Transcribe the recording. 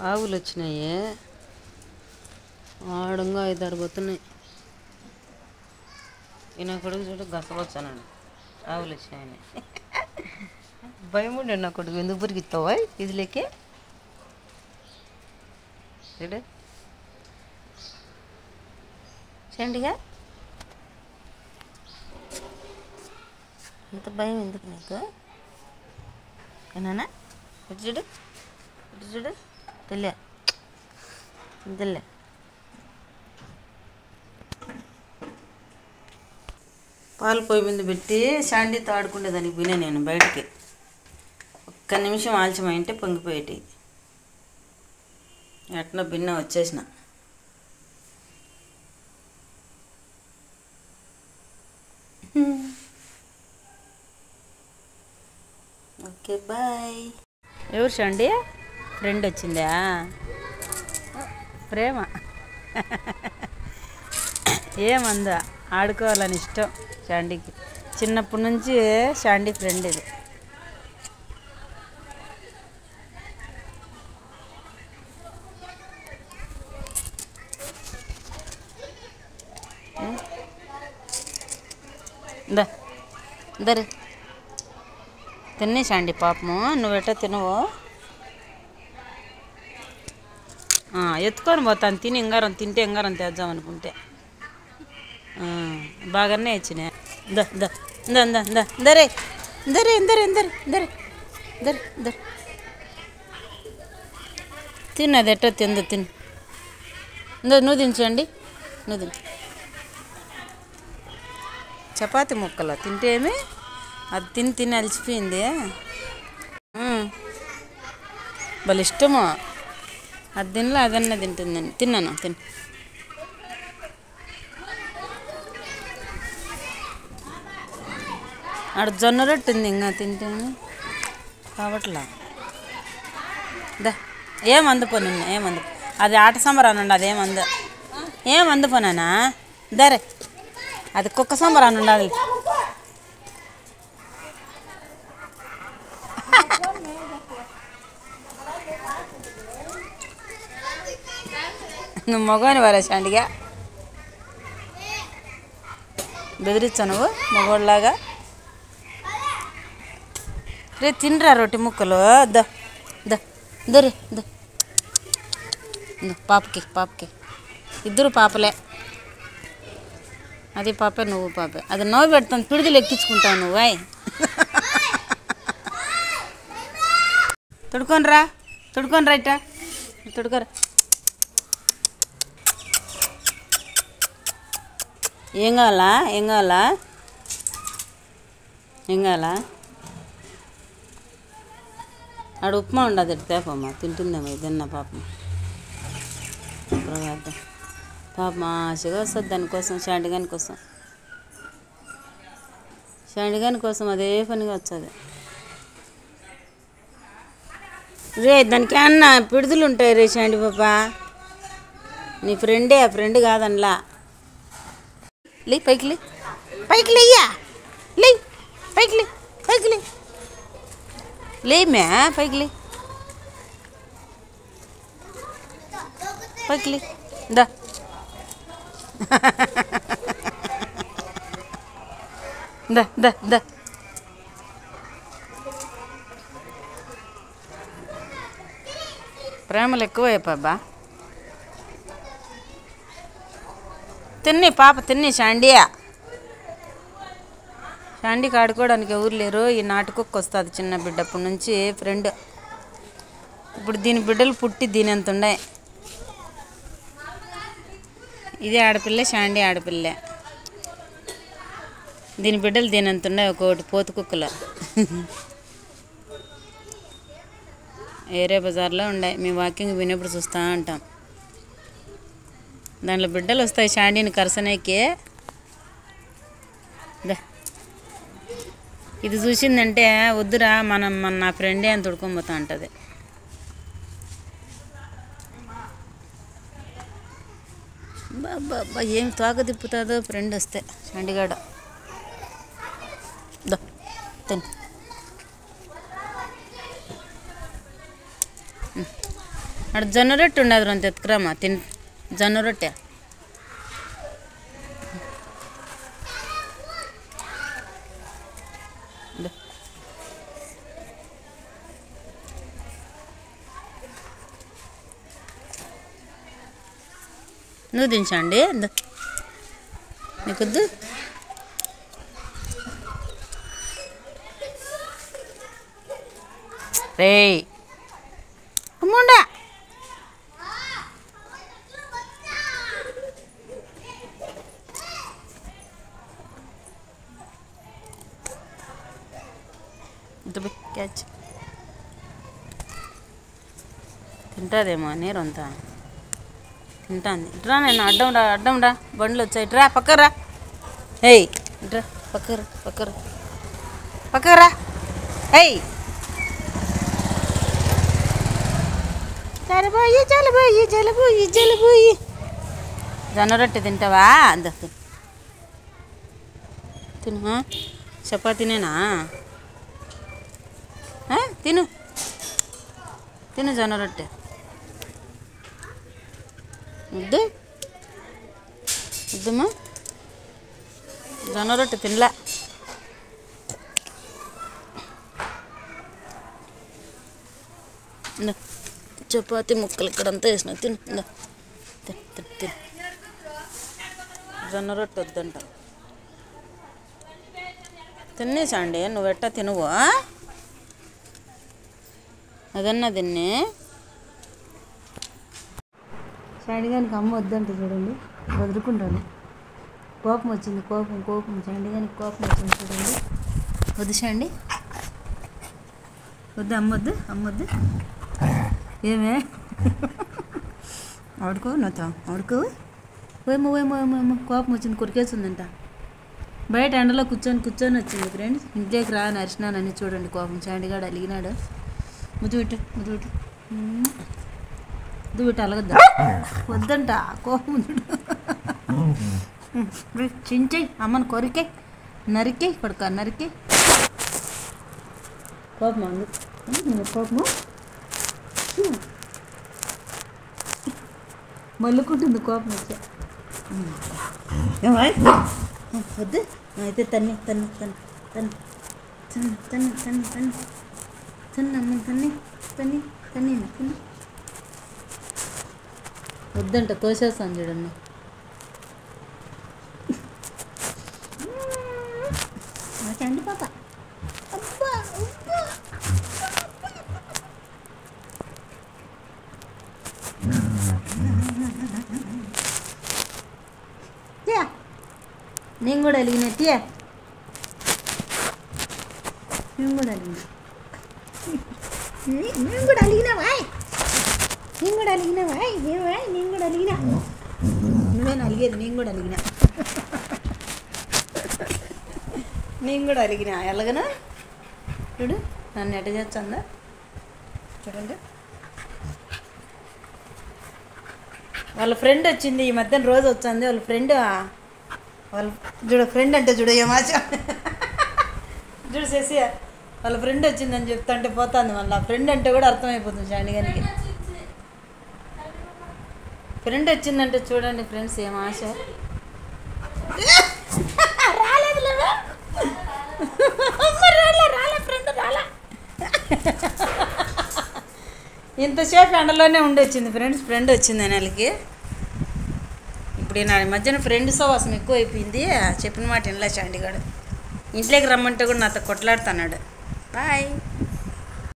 ఆవులు వచ్చినాయి, ఆడంగా 5-6 పోతున్నాయి. ఈయన కొడుకు చూడు గసవచ్చానండి, ఆవులు వచ్చినాయని. భయముండే నా కొడుకు, ఎందుకు పురిగిస్తావా ఇదిలేకే చూడు చండిగా. అంత భయం ఎందుకు నీకు? ఏనా ఇటు చూడు, ఇటు చూడు, తెల్లే తెల్లే. పాలు పొయ్యి మీద పెట్టి శాండీతో ఆడుకునేదానికి పోయినా నేను బయటికి. ఒక్క నిమిషం ఆలస్యమైంటే పొంగిపోయేటి. ఎట్లా భిన్న వచ్చేసిన. Okay bye. ఎవరు శాండీ? ఫ్రెండ్ వచ్చిందా? ప్రేమ ఏమందా, ఆడుకోవాలని ఇష్టం శాండీకి. చిన్నప్పటి నుంచి శాండీ ఫ్రెండ్ ఇది. దరి తిన్నే శాండీ పాపము, నువ్వెట్టా తినవు. ఎత్తుకొని పోతాను, తిని ఇంగారం తింటే ఇంగారం తెద్దాం అనుకుంటే. బాగానే వచ్చినాయి. దరే దరే దరే దరే దరే దరే దరే తిను, అది ఎట్టో తిందో తిను. నువ్వు తినచండి, నువ్వు తిను. చపాతి ముక్కలు తింటే ఏమి, అది తిని తిని అలసిపోయింది. వాళ్ళ ఇష్టము, అది తినలే అదన్నా తింటుందని. తిన్నాను తిను. ఆడ జొన్న రొట్టె ఉంది, ఇంకా తింటేమి కావట్లా. ఏమందుపో నిన్న, ఏమందు అది ఆట సంబరాన్ని, అదేమందు ఏమందుపోనానా దరే, అది కుక్క సంబరాన్ని ఉండాలి. నువ్వు మగవాని వారా శాండిగా, బెదిరించా నువ్వు మగవాళ్ళలాగా. రే తినరా రొట్టె ముక్కలు. దరే పాపకి ఇద్దరు పాపలే, అది పాపే నువ్వు పాపే. అది నవ్వు పెడతాను, పిడిదిలు ఎక్కించుకుంటావు నువ్వు. తొడుకొని రా ఇట్టా తొడుకోరా. ఏం కావాలా ఆడ ఉప్మా ఉండదు, తేపమ్మా తింటుందేమో తిన్న పాపం. పాపం ఆశగా వస్తుంది దానికోసం, శాండిగాని కోసం అదే పనిగా వచ్చేది. రే దానికి ఏమన్నా పిడుదలు ఉంటాయి రే శాండి పాప, నీ ఫ్రెండే, ఆ ఫ్రెండ్ కాదనలా. లే పైకి లేయ్యా, లే పైకి లేమే, పైకి లే దా. ప్రేమలు ఎక్కువే పాపా. తిన్ని పాప తిన్ని. శాండీకి ఆడుకోవడానికి ఎవరు లేరు. ఈ నాటుకొక్క వస్తుంది చిన్న బిడ్డ, అప్పటి నుంచి ఫ్రెండ్. ఇప్పుడు దీని బిడ్డలు పుట్టి దీని ఎంత ఉండే. ఇది ఆడపిల్ల, శాండీ ఆడపిల్ల. దీని బిడ్డలు దీని ఎంత ఉన్నాయి, ఒకటి పోతు కుక్కలు. ఏరే బజార్లో ఉన్నాయి, మేము వాకింగ్ వినప్పుడు చూస్తూ ఉంటాం. దాంట్లో బిడ్డలు వస్తాయి శాండీని కరసనేకి. ఇది చూసిందంటే వద్దురా నా ఫ్రెండే అని తొడుకొని పోతా ఉంటుంది. బాబా ఏం తోక తిప్పుతుందో ఫ్రెండ్ వస్తే శాండీగాడ. అక్కడ జొన్న రొట్టె ఉండదు రొంత ఎత్తుకురామా జొన్న రొట్టె నువ్వు దించండి నీకొద్దు రే అమ్ముండా క్యాచ్ తింటుందేమో అని రొంత తింటాంది ఇట్రా నేను అడ్డం రా బండ్లు వచ్చాయి ఇట్రా పక్కరా ఏయ్ ఇట్రా పక్కరా ఏయ్ జలబోయి జొన్న రొట్టె తింటావా అంద తిను చపాతీనేనా తిను జొన్న రొట్టె వద్దమ్మా జొన్న రొట్టె తినలే చపాతి ముక్కలు ఇక్కడంతా వేసిన తిను తిను జొన్న రొట్టె వద్దంట తినేసండి నువ్వు ఎట్టా తినువు అదన్నా తిన్నే చండిగానికి అమ్మ వద్దంట చూడండి వదులుకుంటాను కోపం వచ్చింది కోపం చండిగానికి కోపం వచ్చింది చూడండి వద్దు చండి వద్దు అమ్మొద్దు ఏమే ఆడుకో నవ్వుతావు ఆడుకో ఏమో కోపం వచ్చింది కొరికేస్తుందంట బయట ఎండలో కూర్చొని వచ్చింది ఫ్రెండ్స్ ఇంట్లోకి రా నరిచినానని చూడండి కోపం చండిగాడు అలిగినాడు ముద్దు పెట్టు అలగద్దా వద్దంట కోపం చించే అమ్మని కొరికే నరికే కొడుక నరికే కోపం కోపము మల్లుకుంటుంది కోపం వచ్చా వద్దు అయితే తన్ని వద్దంట తోసేస్తాను చూడండి చండి పాప నేను కూడా అలిగినట్టే నేను కూడా అలిగినా నువ్వేనా అలిగేది నేను కూడా అలిగినా ఎలాగనా చూడు నన్ను ఎట్ట చేస్తుందా చూడండి వాళ్ళ ఫ్రెండ్ వచ్చింది ఈ మధ్యన రోజు వచ్చింది వాళ్ళ ఫ్రెండ్ ఫ్రెండ్ అంటే చూడ ఏమాచ చూడు చేసి వాళ్ళ ఫ్రెండ్ వచ్చిందని చెప్తాంటే పోతుంది మళ్ళీ ఫ్రెండ్ అంటే కూడా అర్థమైపోతుంది చండిగానికి ఫ్రెండ్ వచ్చిందంటే చూడండి ఫ్రెండ్స్ ఏం ఆశ ఇంతసేపు ఎండలోనే ఉండొచ్చింది ఫ్రెండ్స్ ఫ్రెండ్ వచ్చింది నెలకి ఇప్పుడు నా మధ్యన ఫ్రెండ్ సవాసం ఎక్కువ అయిపోయింది చెప్పిన మాట వినలే చండిగాడు ఇంట్లోకి రమ్మంటే కూడా నాతో కొట్లాడుతున్నాడు బాయ్